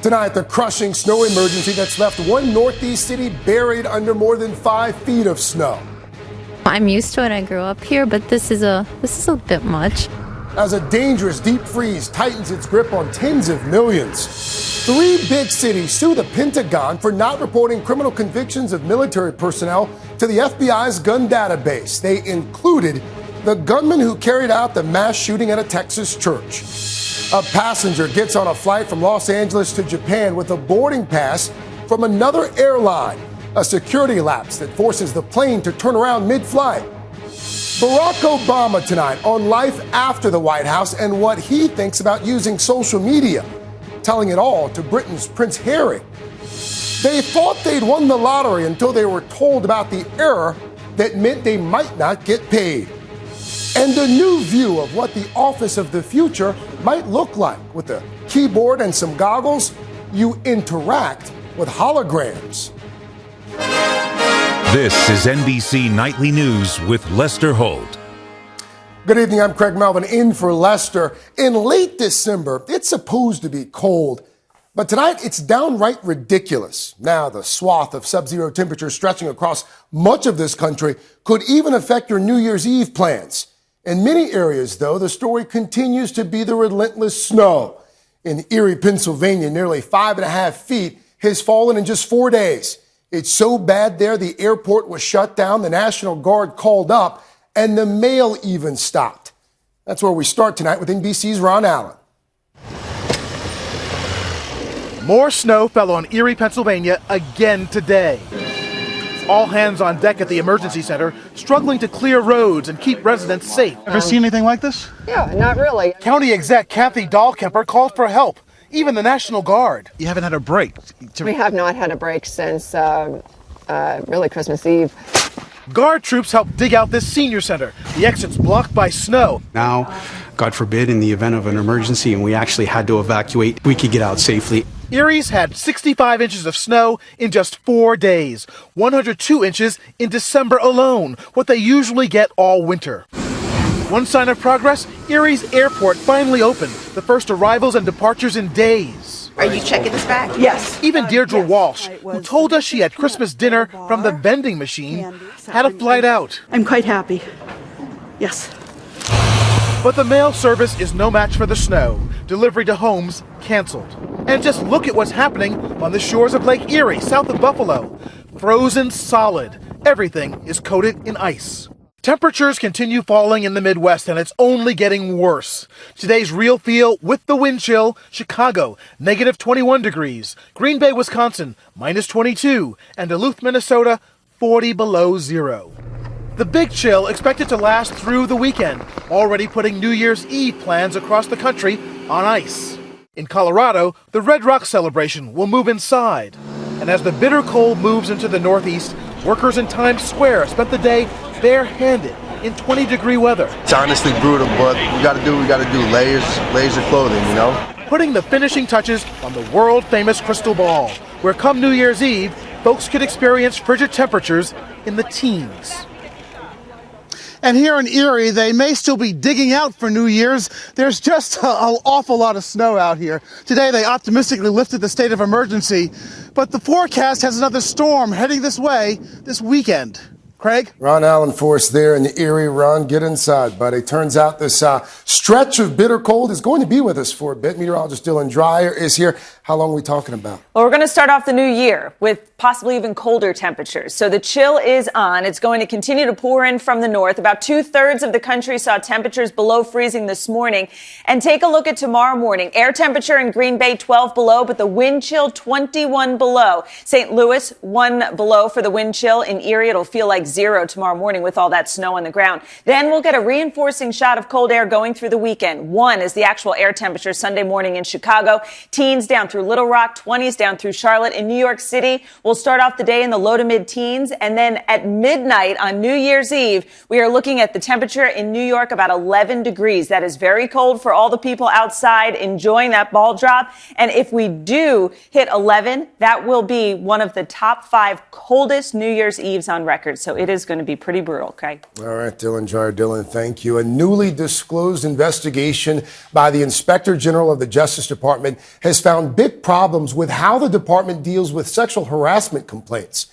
Tonight, the crushing snow emergency that's left one northeast city buried under more than 5 feet of snow. I'm used to it. I grew up here, but this is a bit much. As a dangerous deep freeze tightens its grip on tens of millions, 3 big cities sue the Pentagon for not reporting criminal convictions of military personnel to the FBI's gun database. They included the gunman who carried out the mass shooting at a Texas church. A passenger gets on a flight from Los Angeles to Japan with a boarding pass from another airline, a security lapse that forces the plane to turn around mid-flight. Barack Obama tonight on life after the White House and what he thinks about using social media, telling it all to Britain's Prince Harry. They thought they'd won the lottery until they were told about the error that meant they might not get paid. And a new view of what the office of the future might look like. With a keyboard and some goggles, you interact with holograms. This is NBC Nightly News with Lester Holt. Good evening, I'm Craig Melvin in for Lester. In late December, it's supposed to be cold, but tonight it's downright ridiculous. Now, the swath of sub-zero temperatures stretching across much of this country could even affect your New Year's Eve plans. In many areas, though, the story continues to be the relentless snow. In Erie, Pennsylvania, nearly 5.5 feet has fallen in just 4 days. It's so bad there, the airport was shut down, the National Guard called up, and the mail even stopped. That's where we start tonight with NBC's Ron Allen. More snow fell on Erie, Pennsylvania again today. All hands on deck at the emergency center, struggling to clear roads and keep residents safe. Ever seen anything like this? Yeah, not really. County Exec Kathy Dahlkemper called for help, even the National Guard. You haven't had a break? We have not had a break since really Christmas Eve. Guard troops helped dig out this senior center. The exit's blocked by snow. Now, God forbid, in the event of an emergency and we actually had to evacuate, we could get out safely. Erie's had 65 inches of snow in just 4 days, 102 inches in December alone, what they usually get all winter. One sign of progress, Erie's airport finally opened, the first arrivals and departures in days. Are you checking this bag? Yes. Even Deirdre Walsh, who told us she had Christmas dinner from the vending machine, had a flight out. I'm quite happy. Yes. But the mail service is no match for the snow. Delivery to homes canceled. And just look at what's happening on the shores of Lake Erie, south of Buffalo. Frozen solid. Everything is coated in ice. Temperatures continue falling in the Midwest, and it's only getting worse. Today's real feel with the wind chill: Chicago, negative 21 degrees, Green Bay, Wisconsin, minus 22, and Duluth, Minnesota, 40 below zero. The big chill expected to last through the weekend, already putting New Year's Eve plans across the country on ice. In Colorado, the Red Rock celebration will move inside. And as the bitter cold moves into the Northeast, workers in Times Square spent the day barehanded in 20-degree weather. It's honestly brutal, but we gotta do layers of clothing, you know? Putting the finishing touches on the world-famous Crystal Ball, where come New Year's Eve, folks could experience frigid temperatures in the teens. And here in Erie, they may still be digging out for New Year's. There's just an awful lot of snow out here. Today, they optimistically lifted the state of emergency, but the forecast has another storm heading this way this weekend. Craig? Ron Allen for us there in the Erie. Ron, get inside, buddy. Turns out this stretch of bitter cold is going to be with us for a bit. Meteorologist Dylan Dreyer is here. How long are we talking about? Well, we're going to start off the new year with possibly even colder temperatures. So the chill is on. It's going to continue to pour in from the north. About 2/3 of the country saw temperatures below freezing this morning. And take a look at tomorrow morning. Air temperature in Green Bay, 12 below, but the wind chill, 21 below. St. Louis, 1 below for the wind chill. In Erie, it'll feel like 0 tomorrow morning with all that snow on the ground. Then we'll get a reinforcing shot of cold air going through the weekend. 1 is the actual air temperature Sunday morning in Chicago. Teens down through Little Rock, 20s down through Charlotte. In New York City, we'll start off the day in the low to mid-teens. And then at midnight on New Year's Eve, we are looking at the temperature in New York about 11 degrees. That is very cold for all the people outside enjoying that ball drop. And if we do hit 11, that will be one of the top 5 coldest New Year's Eves on record. So it is going to be pretty brutal, okay? All right, Dylan Jar. Dylan, thank you. A newly disclosed investigation by the Inspector General of the Justice Department has found big problems with how the department deals with sexual harassment complaints.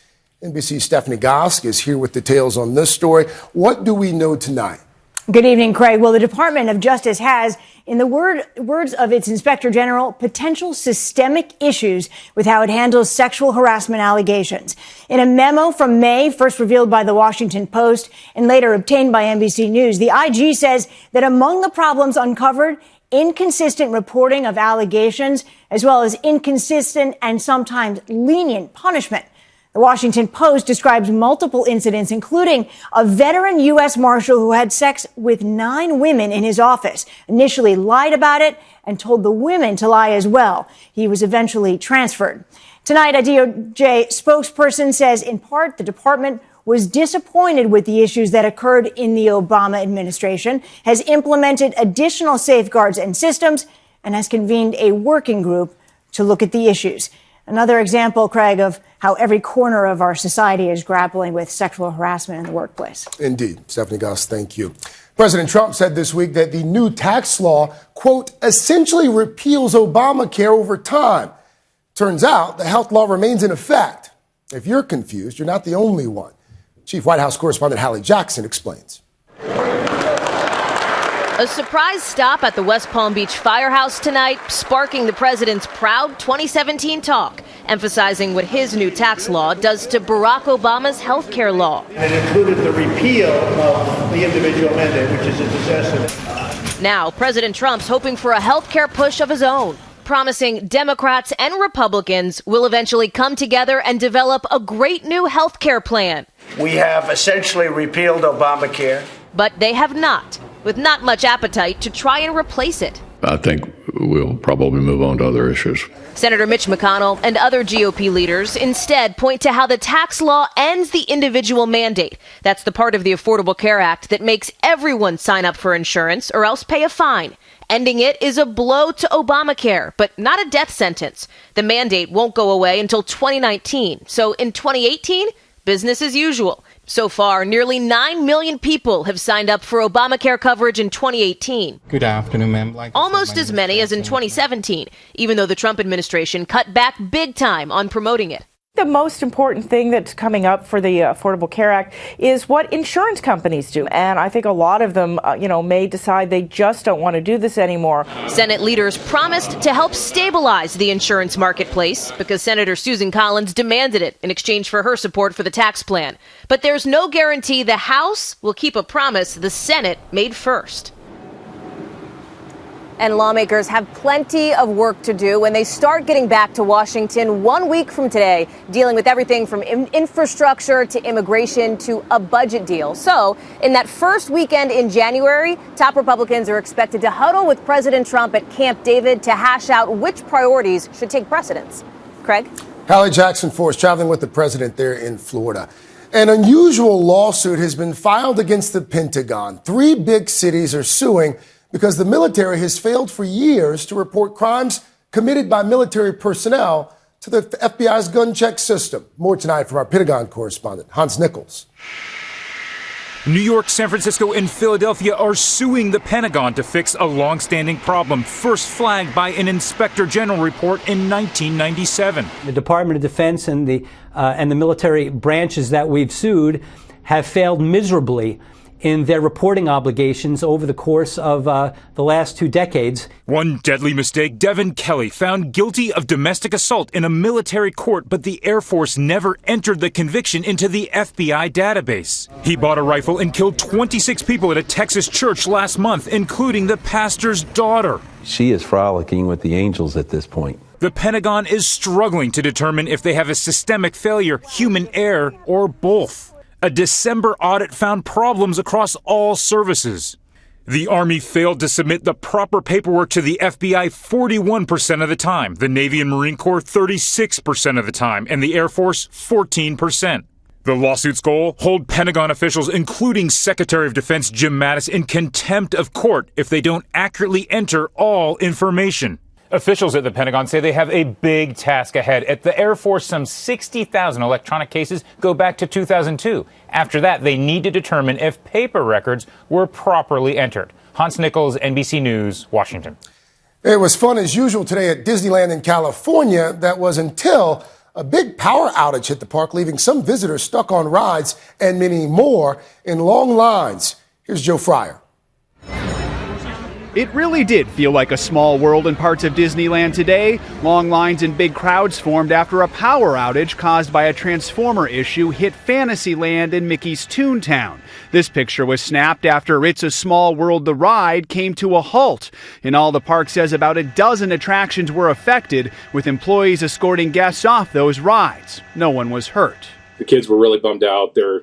NBC's Stephanie Gosk is here with details on this story. What do we know tonight? Good evening, Craig. Well, the Department of Justice has, in the words of its Inspector General, potential systemic issues with how it handles sexual harassment allegations. In a memo from May, first revealed by the Washington Post and later obtained by NBC News, the IG says that among the problems uncovered, inconsistent reporting of allegations, as well as inconsistent and sometimes lenient punishment. The Washington Post describes multiple incidents, including a veteran U.S. Marshal who had sex with 9 women in his office, initially lied about it and told the women to lie as well. He was eventually transferred. Tonight, a DOJ spokesperson says, in part, the department was disappointed with the issues that occurred in the Obama administration, has implemented additional safeguards and systems, and has convened a working group to look at the issues. Another example, Craig, of how every corner of our society is grappling with sexual harassment in the workplace. Indeed. Stephanie Goss, thank you. President Trump said this week that the new tax law, quote, essentially repeals Obamacare over time. Turns out the health law remains in effect. If you're confused, you're not the only one. Chief White House correspondent Hallie Jackson explains. A surprise stop at the West Palm Beach firehouse tonight, sparking the president's proud 2017 talk, emphasizing what his new tax law does to Barack Obama's health care law. It included the repeal of the individual mandate, which is a disaster. Now, President Trump's hoping for a health care push of his own, promising Democrats and Republicans will eventually come together and develop a great new health care plan. We have essentially repealed Obamacare. But they have not, with not much appetite to try and replace it. I think we'll probably move on to other issues. Senator Mitch McConnell and other GOP leaders instead point to how the tax law ends the individual mandate. That's the part of the Affordable Care Act that makes everyone sign up for insurance or else pay a fine. Ending it is a blow to Obamacare, but not a death sentence. The mandate won't go away until 2019. So in 2018, business as usual. So far, nearly 9 million people have signed up for Obamacare coverage in 2018. Good afternoon, ma'am. Almost as many as in 2017, even though the Trump administration cut back big time on promoting it. The most important thing that's coming up for the Affordable Care Act is what insurance companies do. And I think a lot of them, may decide they just don't want to do this anymore. Senate leaders promised to help stabilize the insurance marketplace because Senator Susan Collins demanded it in exchange for her support for the tax plan. But there's no guarantee the House will keep a promise the Senate made first. And lawmakers have plenty of work to do when they start getting back to Washington 1 week from today, dealing with everything from infrastructure to immigration to a budget deal. So in that first weekend in January, top Republicans are expected to huddle with President Trump at Camp David to hash out which priorities should take precedence. Craig? Hallie Jackson for us, traveling with the president there in Florida. An unusual lawsuit has been filed against the Pentagon. 3 big cities are suing because the military has failed for years to report crimes committed by military personnel to the FBI's gun check system. More tonight from our Pentagon correspondent, Hans Nichols. New York, San Francisco, and Philadelphia are suing the Pentagon to fix a long-standing problem, first flagged by an Inspector General report in 1997. The Department of Defense and the military branches that we've sued have failed miserably in their reporting obligations over the course of the last 2 decades. One deadly mistake, Devin Kelly found guilty of domestic assault in a military court, but the Air Force never entered the conviction into the FBI database. He bought a rifle and killed 26 people at a Texas church last month, including the pastor's daughter. She is frolicking with the angels at this point. The Pentagon is struggling to determine if they have a systemic failure, human error, or both. A December audit found problems across all services. The Army failed to submit the proper paperwork to the FBI 41% of the time, the Navy and Marine Corps 36% of the time, and the Air Force 14%. The lawsuit's goal? Hold Pentagon officials, including Secretary of Defense Jim Mattis, in contempt of court if they don't accurately enter all information. Officials at the Pentagon say they have a big task ahead. At the Air Force, some 60,000 electronic cases go back to 2002. After that, they need to determine if paper records were properly entered. Hans Nichols, NBC News, Washington. It was fun as usual today at Disneyland in California. That was until a big power outage hit the park, leaving some visitors stuck on rides and many more in long lines. Here's Joe Fryer. It really did feel like a small world in parts of Disneyland today. Long lines and big crowds formed after a power outage caused by a transformer issue hit Fantasyland in Mickey's Toontown. This picture was snapped after It's a Small World the ride came to a halt. In all, the park says about a dozen attractions were affected, with employees escorting guests off those rides. No one was hurt. The kids were really bummed out. They're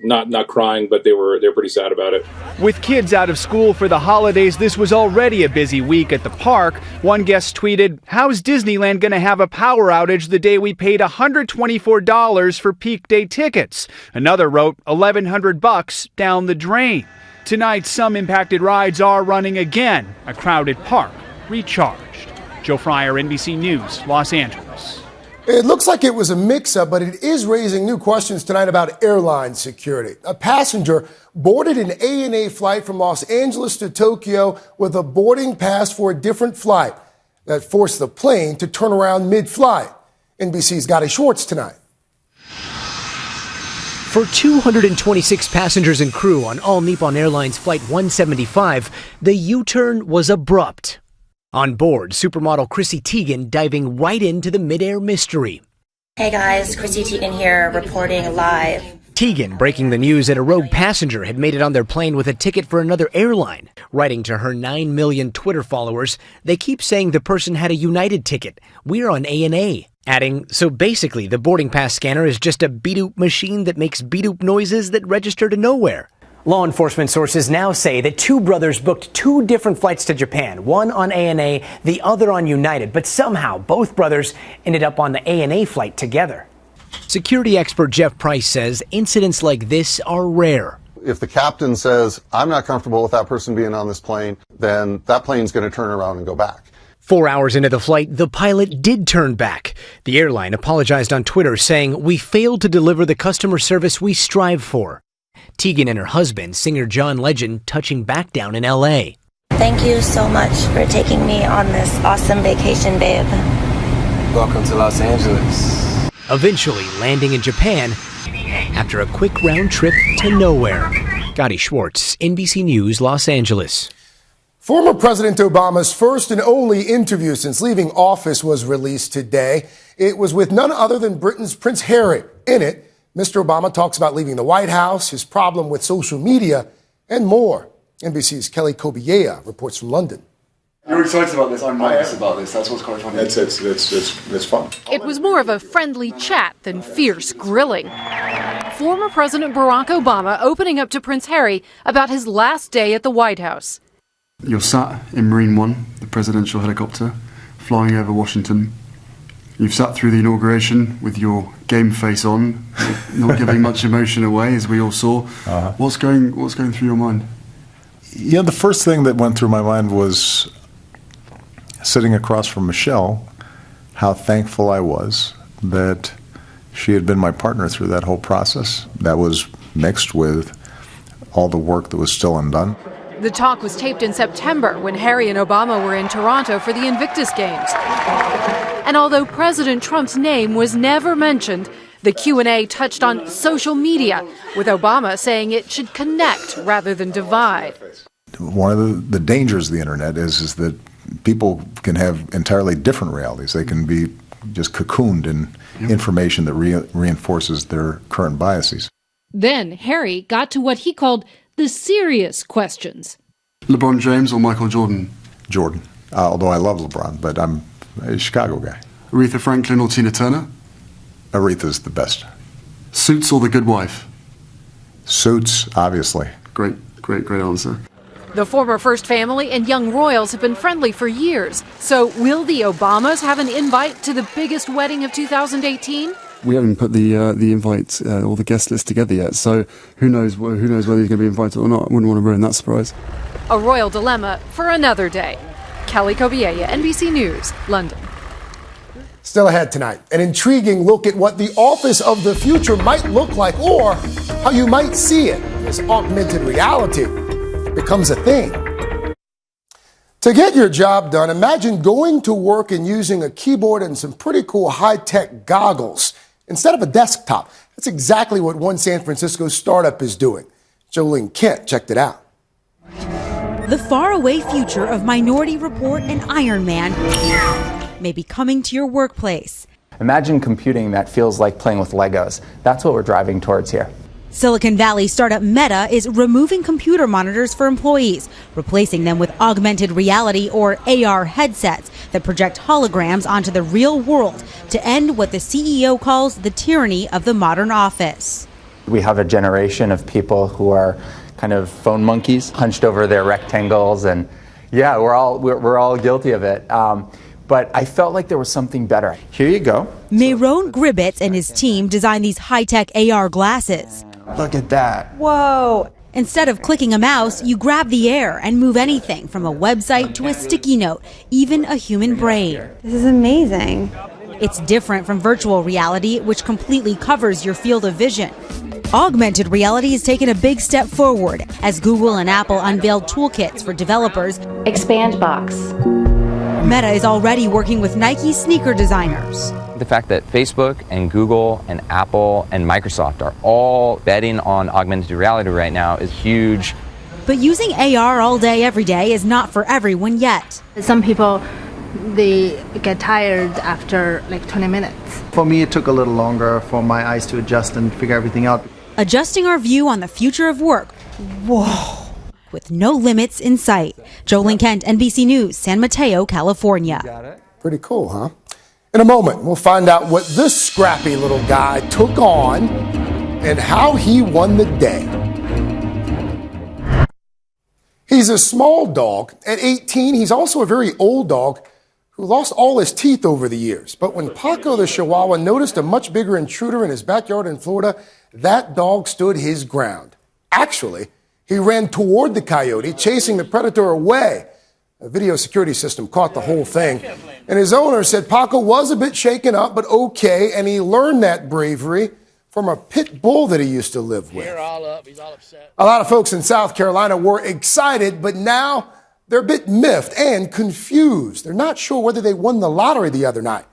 not crying, but they're pretty sad about it. With kids out of school for the holidays, this was already a busy week at the park. One guest tweeted, "How's Disneyland going to have a power outage the day we paid $124 for peak day tickets?" Another wrote, $1,100 down the drain. Tonight, some impacted rides are running again. A crowded park recharged. Joe Fryer, NBC News, Los Angeles. It looks like it was a mix-up, but it is raising new questions tonight about airline security. A passenger boarded an ANA flight from Los Angeles to Tokyo with a boarding pass for a different flight that forced the plane to turn around mid-flight. NBC's Gotti Schwartz tonight. For 226 passengers and crew on All Nippon Airlines Flight 175, the U-turn was abrupt. On board, supermodel Chrissy Teigen diving right into the midair mystery. Hey guys, Chrissy Teigen here, reporting live. Teigen breaking the news that a rogue passenger had made it on their plane with a ticket for another airline. Writing to her 9 million Twitter followers, they keep saying the person had a United ticket. We're on ANA. Adding, so basically the boarding pass scanner is just a beep-doop machine that makes beep-doop noises that register to nowhere. Law enforcement sources now say that two brothers booked two different flights to Japan, one on ANA, the other on United, but somehow both brothers ended up on the ANA flight together. Security expert Jeff Price says incidents like this are rare. If the captain says, I'm not comfortable with that person being on this plane, then that plane's going to turn around and go back. 4 hours into the flight, the pilot did turn back. The airline apologized on Twitter, saying, "We failed to deliver the customer service we strive for." Teigen and her husband, singer John Legend, touching back down in L.A. Thank you so much for taking me on this awesome vacation, babe. Welcome to Los Angeles. Eventually landing in Japan after a quick round trip to nowhere. Gotti Schwartz, NBC News, Los Angeles. Former President Obama's first and only interview since leaving office was released today. It was with none other than Britain's Prince Harry. In it, Mr. Obama talks about leaving the White House, his problem with social media, and more. NBC's Kelly Kobiea reports from London. You're excited about this. I'm nervous about this. That's what's quite funny. It's fun. It was more of a friendly chat than fierce grilling. Former President Barack Obama opening up to Prince Harry about his last day at the White House. You're sat in Marine One, the presidential helicopter, flying over Washington. You've sat through the inauguration with your game face on, not giving much emotion away, as we all saw. What's going through your mind? Yeah, the first thing that went through my mind was sitting across from Michelle, how thankful I was that she had been my partner through that whole process. That was mixed with all the work that was still undone. The talk was taped in September when Harry and Obama were in Toronto for the Invictus Games. And although President Trump's name was never mentioned, the Q&A touched on social media, with Obama saying it should connect rather than divide. One of the dangers of the internet is that people can have entirely different realities. They can be just cocooned in information that reinforces their current biases. Then Harry got to what he called the serious questions. LeBron James or Michael Jordan? Jordan, although I love LeBron, but I'm a Chicago guy. Aretha Franklin or Tina Turner? Aretha's the best. Suits or The Good Wife? Suits, obviously. Great answer. The former First Family and young royals have been friendly for years. So will the Obamas have an invite to the biggest wedding of 2018? We haven't put the invite or the guest list together yet, so who knows whether he's going to be invited or not. I wouldn't want to ruin that surprise. A royal dilemma for another day. Kelly Kobiella, NBC News, London. Still ahead tonight, an intriguing look at what the office of the future might look like, or how you might see it as augmented reality becomes a thing. To get your job done, imagine going to work and using a keyboard and some pretty cool high-tech goggles instead of a desktop. That's exactly what one San Francisco startup is doing. Jolene Kent checked it out. The faraway future of Minority Report and Iron Man may be coming to your workplace. Imagine computing that feels like playing with Legos. That's what we're driving towards here. Silicon Valley startup Meta is removing computer monitors for employees, replacing them with augmented reality or AR headsets that project holograms onto the real world to end what the CEO calls the tyranny of the modern office. We have a generation of people who are kind of phone monkeys, hunched over their rectangles, and yeah, we're all guilty of it. But I felt like there was something better. Here you go. Mayron Gribbets and his team designed these high-tech AR glasses. Look at that. Whoa. Instead of clicking a mouse, you grab the air and move anything from a website to a sticky note, even a human brain. This is amazing. It's different from virtual reality, which completely covers your field of vision. Augmented reality has taken a big step forward as Google and Apple unveiled toolkits for developers. Expandbox. Meta is already working with Nike sneaker designers. The fact that Facebook and Google and Apple and Microsoft are all betting on augmented reality right now is huge. But using AR all day, every day is not for everyone yet. Some people, they get tired after like 20 minutes. For me, it took a little longer for my eyes to adjust and figure everything out. Adjusting our view on the future of work. Whoa. With no limits in sight. Jolene Kent, NBC News, San Mateo, California. Pretty cool, huh? In a moment, we'll find out what this scrappy little guy took on and how he won the day. He's a small dog. At 18, he's also a very old dog who lost all his teeth over the years. But when Paco the Chihuahua noticed a much bigger intruder in his backyard in Florida, that dog stood his ground. Actually, he ran toward the coyote, chasing the predator away. A video security system caught the whole thing. And his owner said Paco was a bit shaken up, but okay, and he learned that bravery from a pit bull that he used to live with. He's all upset. A lot of folks in South Carolina were excited, but now they're a bit miffed and confused. They're not sure whether they won the lottery the other night.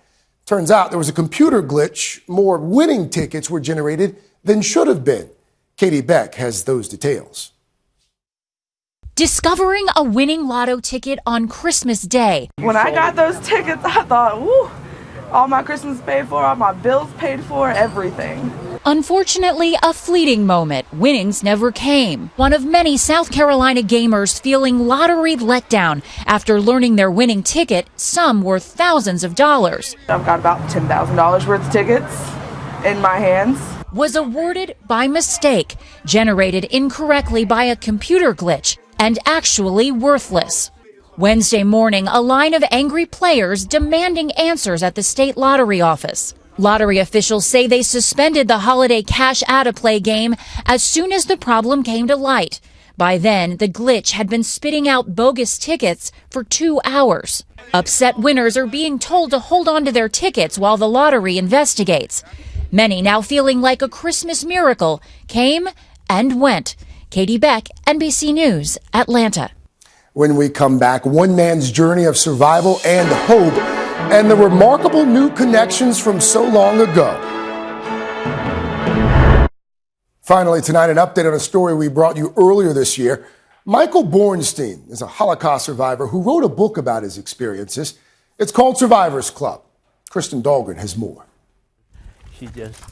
Turns out there was a computer glitch. More winning tickets were generated than should have been. Katie Beck has those details. Discovering a winning lotto ticket on Christmas Day. When I got those tickets, I thought, woo, all my Christmas paid for, all my bills paid for, everything. Unfortunately, a fleeting moment. Winnings never came. One of many South Carolina gamers feeling lottery letdown after learning their winning ticket, some worth thousands of dollars. I've got about $10,000 worth of tickets in my hands. Was awarded by mistake, generated incorrectly by a computer glitch, and actually worthless. Wednesday morning, a line of angry players demanding answers at the state lottery office. Lottery officials say they suspended the holiday cash out-of-play game as soon as the problem came to light. By then, the glitch had been spitting out bogus tickets for 2 hours. Upset winners are being told to hold on to their tickets while the lottery investigates. Many now feeling like a Christmas miracle came and went. Katie Beck, NBC News, Atlanta. When we come back, one man's journey of survival and hope, and the remarkable new connections from so long ago. Finally, tonight, an update on a story we brought you earlier this year. Michael Bornstein is a Holocaust survivor who wrote a book about his experiences. It's called Survivors Club. Kristen Dahlgren has more.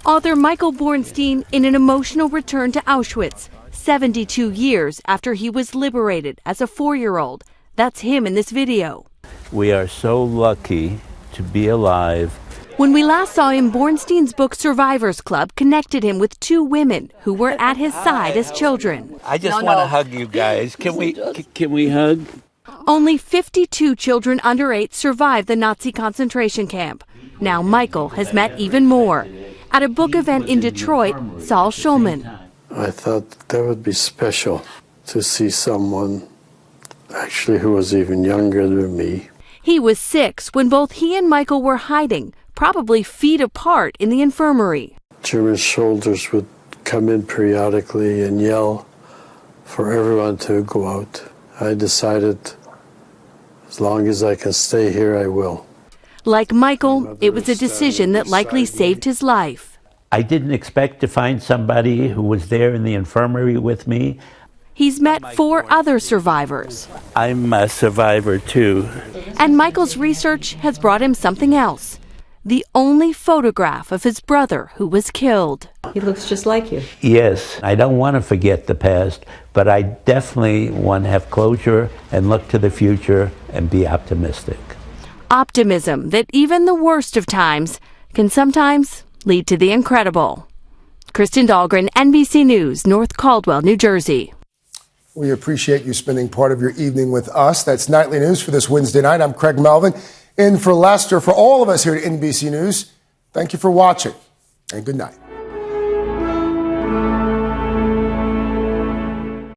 Author Michael Bornstein in an emotional return to Auschwitz, 72 years after he was liberated as a 4-year-old. That's him in this video. We are so lucky to be alive. When we last saw him, Bornstein's book Survivors Club connected him with 2 women who were at his side as children. I just want to hug you guys. Can we hug? Only 52 children under 8 survived the Nazi concentration camp. Now Michael has met even more. At a book event in Detroit, Saul Schulman. I thought that would be special to see someone actually, who was even younger than me. He was 6 when both he and Michael were hiding, probably feet apart in the infirmary. German soldiers would come in periodically and yell for everyone to go out. I decided, as long as I can stay here, I will. Like Michael, it was a decision that likely saved his life. I didn't expect to find somebody who was there in the infirmary with me. He's met 4 other survivors. I'm a survivor too. And Michael's research has brought him something else. The only photograph of his brother who was killed. He looks just like you. Yes, I don't want to forget the past, but I definitely want to have closure and look to the future and be optimistic. Optimism that even the worst of times can sometimes lead to the incredible. Kristen Dahlgren, NBC News, North Caldwell, New Jersey. We appreciate you spending part of your evening with us. That's Nightly News for this Wednesday night. I'm Craig Melvin. In for Lester, for all of us here at NBC News, thank you for watching and good night.